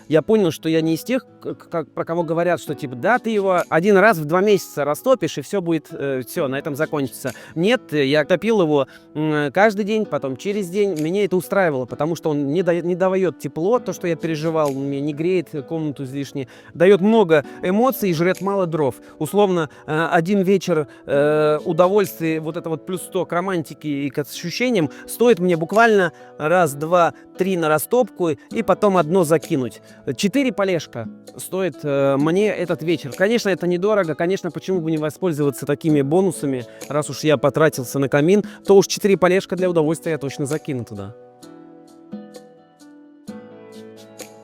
я понял, что я не из тех, про кого говорят, что типа, да, ты его один раз в 2 месяца растопишь, и все будет, все, на этом закончится. Нет, я топил его каждый день, потом через день. Меня это устраивало, потому что он не дает тепло, то, что я переживал, мне не греет комнату излишне, дает много эмоций и жрет мало дров. Условно, один вечер удовольствия, вот это вот плюс 100 к романтике и к ощущениям, стоит мне буквально раз, два, три на растопку и потом одно закинуть. 4 полежка стоит мне этот вечер. Конечно, это недорого, конечно, почему бы не воспользоваться такими бонусами, раз уж я потратился на камин, то уж 4 полежка для удовольствия я точно закину туда.